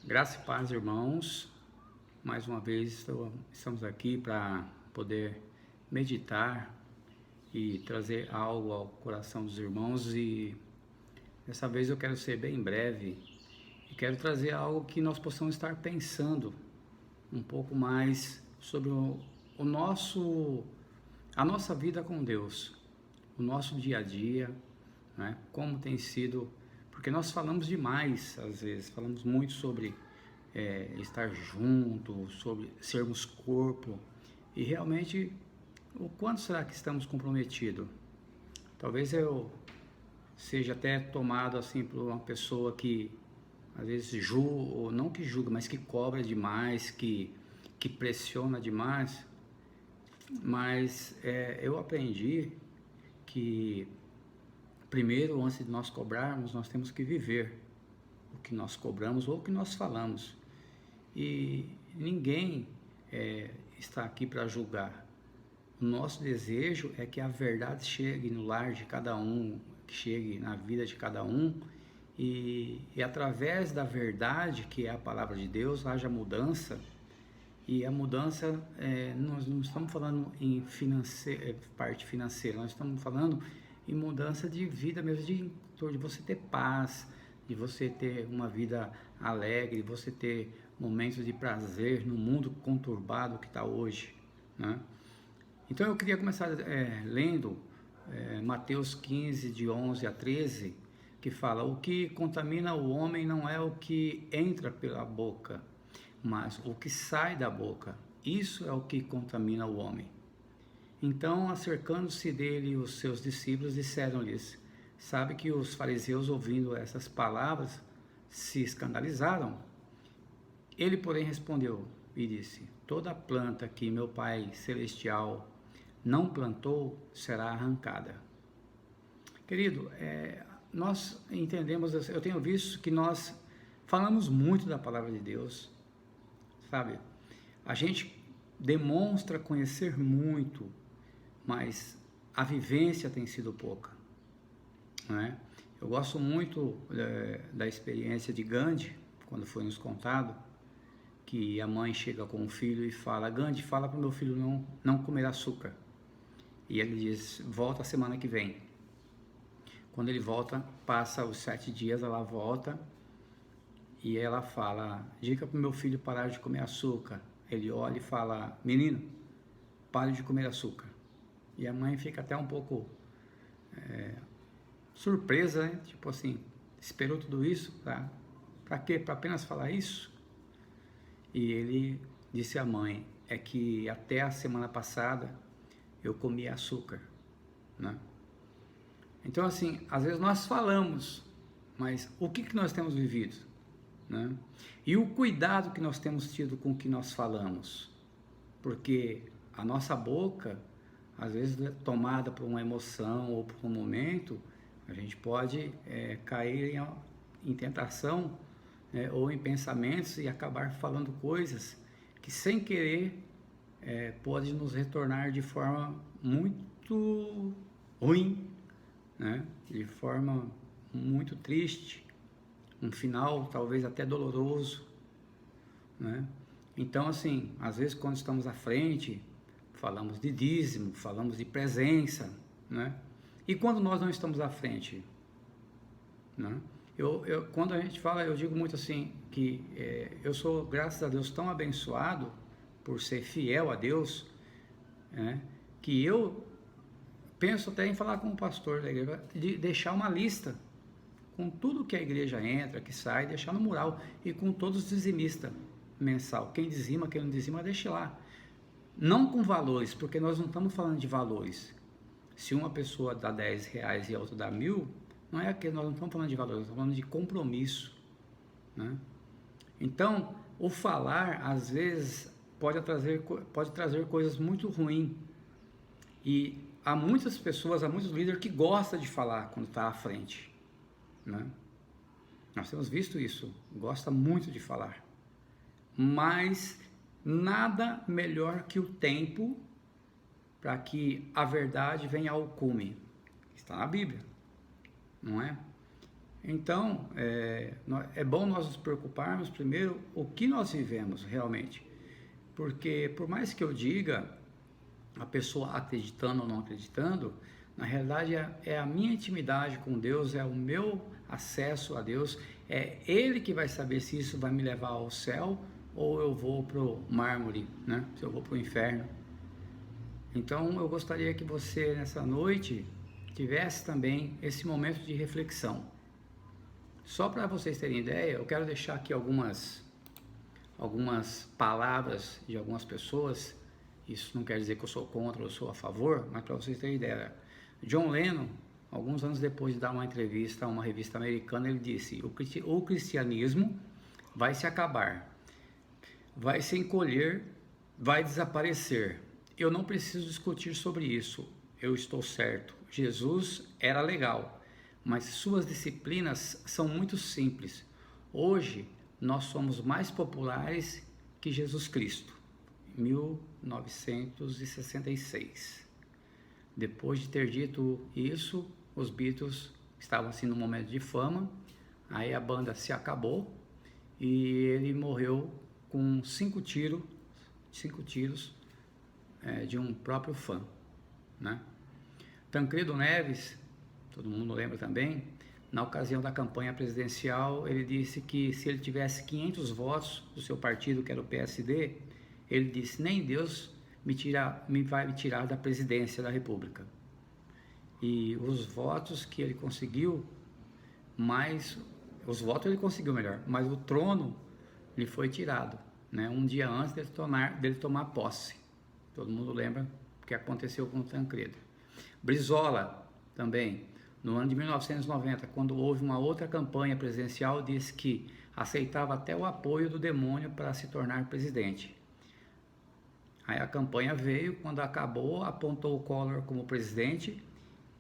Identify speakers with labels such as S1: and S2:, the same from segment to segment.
S1: Graça e paz, irmãos. Mais uma vez estamos aqui para poder meditar e trazer algo ao coração dos irmãos. E dessa vez eu quero ser bem breve e quero trazer algo que nós possamos estar pensando um pouco mais sobre a nossa vida com Deus, o nosso dia a dia, né? Como tem sido, porque nós falamos demais, às vezes, falamos muito sobre estar junto, sobre sermos corpo, e realmente, o quanto será que estamos comprometidos? Talvez eu seja até tomado assim por uma pessoa que às vezes julga, ou não que julga, mas que cobra demais, que pressiona demais, mas eu aprendi que primeiro, antes de nós cobrarmos, nós temos que viver o que nós cobramos ou o que nós falamos. E ninguém está aqui para julgar. O nosso desejo é que a verdade chegue no lar de cada um, que chegue na vida de cada um, e através da verdade, que é a palavra de Deus, haja mudança. E a mudança, nós não estamos falando em parte financeira, nós estamos falando em mudança de vida mesmo, de você ter paz, de você ter uma vida alegre, de você ter momentos de prazer no mundo conturbado que está hoje, né? Então eu queria começar lendo Mateus 15, de 11 a 13, que fala: o que contamina o homem não é o que entra pela boca, mas o que sai da boca. Isso é o que contamina o homem. Então, acercando-se dele, os seus discípulos disseram-lhes: sabe que os fariseus, ouvindo essas palavras, se escandalizaram? Ele, porém, respondeu e disse: toda planta que meu Pai Celestial não plantou será arrancada. Querido, nós entendemos, eu tenho visto que nós falamos muito da palavra de Deus, sabe? A gente demonstra conhecer muito, mas a vivência tem sido pouca, né? Eu gosto muito da experiência de Gandhi, quando foi nos contado, que a mãe chega com o filho e fala: Gandhi, fala para o meu filho não comer açúcar. E ele diz: volta a semana que vem. Quando ele volta, passa os 7 dias, ela volta e ela fala: diga para o meu filho parar de comer açúcar. Ele olha e fala: menino, pare de comer açúcar. E a mãe fica até um pouco surpresa, né? Tipo assim, esperou tudo isso para quê? Para apenas falar isso? E ele disse à mãe: é que até a semana passada eu comia açúcar, né? Então, assim, às vezes nós falamos, mas o que nós temos vivido, né? E o cuidado que nós temos tido com o que nós falamos, porque a nossa boca, às vezes, tomada por uma emoção ou por um momento, a gente pode cair em tentação, ou em pensamentos, e acabar falando coisas que, sem querer, pode nos retornar de forma muito ruim, né? De forma muito triste, um final talvez até doloroso, né? Então, assim, às vezes quando estamos à frente, falamos de dízimo, falamos de presença, né? E quando nós não estamos à frente, né? Quando a gente fala, eu digo muito assim, que eu sou, graças a Deus, tão abençoado por ser fiel a Deus, né? Que eu penso até em falar com o pastor da igreja, de deixar uma lista com tudo que a igreja entra, que sai, deixar no mural, e com todos os dizimistas mensal. Quem dizima, quem não dizima, deixe lá. Não com valores, porque nós não estamos falando de valores. Se uma pessoa dá 10 reais e a outra dá 1.000, não é aquilo, nós não estamos falando de valores, nós estamos falando de compromisso, né? Então, o falar, às vezes, pode trazer coisas muito ruins. E há muitas pessoas, há muitos líderes que gostam de falar quando está à frente, né? Nós temos visto isso, gosta muito de falar. Mas nada melhor que o tempo para que a verdade venha ao cume. Está na Bíblia, não é? Então, é bom nós nos preocuparmos primeiro o que nós vivemos realmente. Porque por mais que eu diga, a pessoa acreditando ou não acreditando, na realidade é a minha intimidade com Deus, é o meu acesso a Deus, é Ele que vai saber se isso vai me levar ao céu ou eu vou para o mármore, né? Se eu vou para o inferno. Então eu gostaria que você nessa noite tivesse também esse momento de reflexão. Só para vocês terem ideia, eu quero deixar aqui algumas palavras de algumas pessoas. Isso não quer dizer que eu sou contra ou sou a favor, mas para vocês terem ideia. John Lennon, alguns anos depois de dar uma entrevista a uma revista americana, ele disse: o cristianismo vai se acabar, vai se encolher, vai desaparecer. Eu não preciso discutir sobre isso, eu estou certo. Jesus era legal, mas suas disciplinas são muito simples. Hoje, nós somos mais populares que Jesus Cristo. 1966. Depois de ter dito isso, os Beatles estavam assim num momento de fama, aí a banda se acabou e ele morreu com 5 tiros de um próprio fã, né? Tancredo Neves, todo mundo lembra também, na ocasião da campanha presidencial, ele disse que se ele tivesse 500 votos do seu partido, que era o PSD, ele disse: nem Deus vai me tirar da presidência da República. E os votos que ele conseguiu, os votos ele conseguiu melhor, mas o trono lhe foi tirado, né? Um dia antes dele tomar posse. Todo mundo lembra o que aconteceu com o Tancredo. Brizola também, no ano de 1990, quando houve uma outra campanha presidencial, disse que aceitava até o apoio do demônio para se tornar presidente. Aí a campanha veio, quando acabou, apontou o Collor como presidente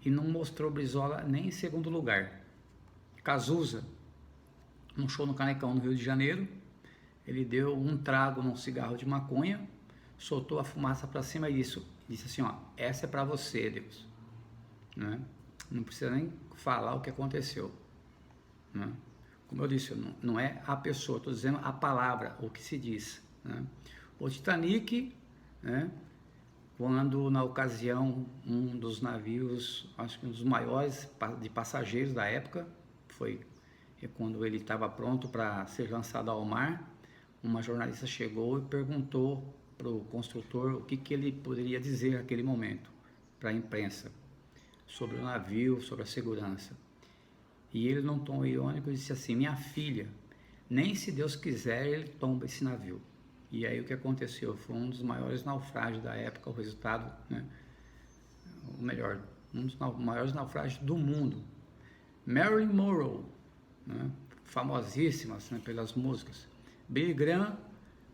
S1: e não mostrou Brizola nem em segundo lugar. Cazuza, num show no Canecão, no Rio de Janeiro, ele deu um trago num cigarro de maconha, soltou a fumaça para cima e disse assim: ó, essa é para você, Deus, né? Não precisa nem falar o que aconteceu, né? Como eu disse, não é a pessoa, estou dizendo a palavra, o que se diz, né? O Titanic, né? Quando na ocasião um dos navios, acho que um dos maiores de passageiros da época, foi quando ele estava pronto para ser lançado ao mar, uma jornalista chegou e perguntou para o construtor o que ele poderia dizer naquele momento para a imprensa sobre o navio, sobre a segurança. E ele, num tom irônico, disse assim: minha filha, nem se Deus quiser ele tomba esse navio. E aí o que aconteceu? Foi um dos maiores naufrágios da época, o resultado, né? Ou melhor, um dos maiores naufrágios do mundo. Marilyn Monroe, né? Famosíssima, né, pelas músicas. Billy Graham,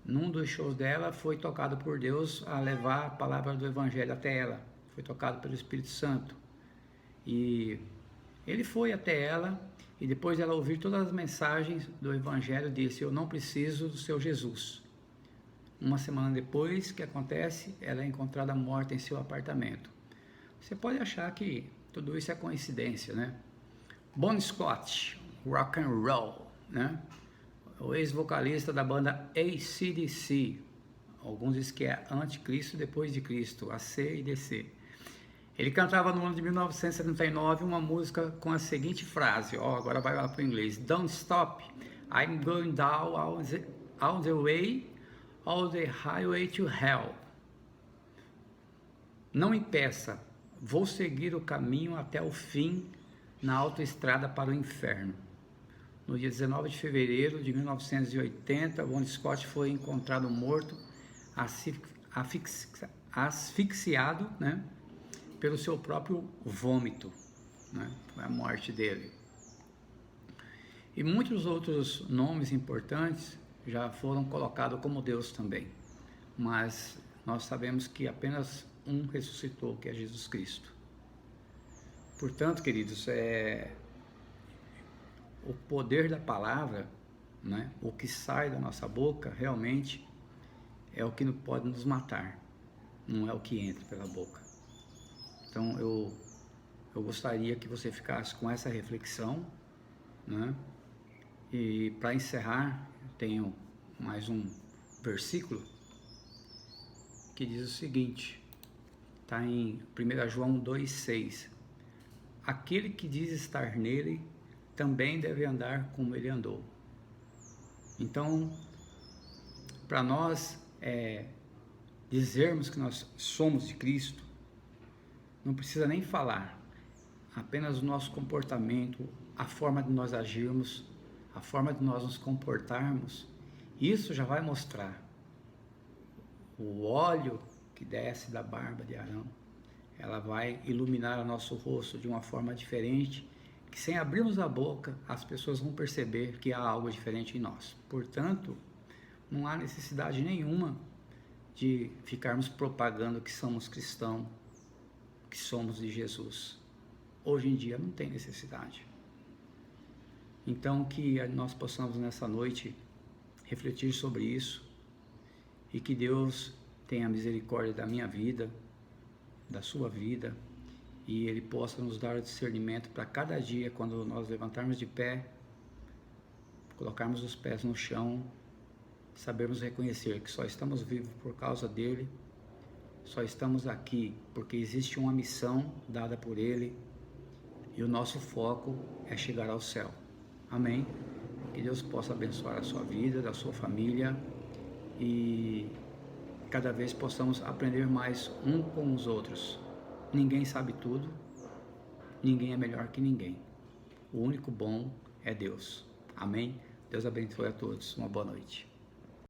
S1: num dos shows dela, foi tocado por Deus a levar a palavra do Evangelho até ela. Foi tocado pelo Espírito Santo. E ele foi até ela, e depois de ela ouvir todas as mensagens do Evangelho, disse: eu não preciso do seu Jesus. Uma semana depois, o que acontece? Ela é encontrada morta em seu apartamento. Você pode achar que tudo isso é coincidência, né? Bon Scott, rock and roll, né? O ex-vocalista da banda AC/DC. Alguns dizem que é Anticristo depois de Cristo, AC e DC. Ele cantava no ano de 1979 uma música com a seguinte frase, agora vai lá para o inglês: Don't stop, I'm going down all the way, all the highway to hell. Não impeça, vou seguir o caminho até o fim na autoestrada para o inferno. No dia 19 de fevereiro de 1980, Bon Scott foi encontrado morto, asfixiado, né, pelo seu próprio vômito, né? Foi a morte dele. E muitos outros nomes importantes já foram colocados como Deus também, mas nós sabemos que apenas um ressuscitou, que é Jesus Cristo. Portanto, queridos, o poder da palavra, né? O que sai da nossa boca realmente é o que pode nos matar, não é o que entra pela boca. Então eu gostaria que você ficasse com essa reflexão, né? E para encerrar, eu tenho mais um versículo que diz o seguinte, está em 1 João 2,6: aquele que diz estar nele também deve andar como ele andou. Então, para nós dizermos que nós somos de Cristo, não precisa nem falar, apenas o nosso comportamento, a forma de nós agirmos, a forma de nós nos comportarmos, isso já vai mostrar. O óleo que desce da barba de Arão, ela vai iluminar o nosso rosto de uma forma diferente, que sem abrirmos a boca, as pessoas vão perceber que há algo diferente em nós. Portanto, não há necessidade nenhuma de ficarmos propagando que somos cristãos, que somos de Jesus. Hoje em dia não tem necessidade. Então, que nós possamos nessa noite refletir sobre isso e que Deus tenha misericórdia da minha vida, da sua vida, e Ele possa nos dar o discernimento para cada dia, quando nós levantarmos de pé, colocarmos os pés no chão, sabermos reconhecer que só estamos vivos por causa dEle, só estamos aqui porque existe uma missão dada por Ele, e o nosso foco é chegar ao céu. Amém? Que Deus possa abençoar a sua vida, da sua família, e cada vez possamos aprender mais um com os outros. Ninguém sabe tudo, ninguém é melhor que ninguém. O único bom é Deus. Amém? Deus abençoe a todos. Uma boa noite.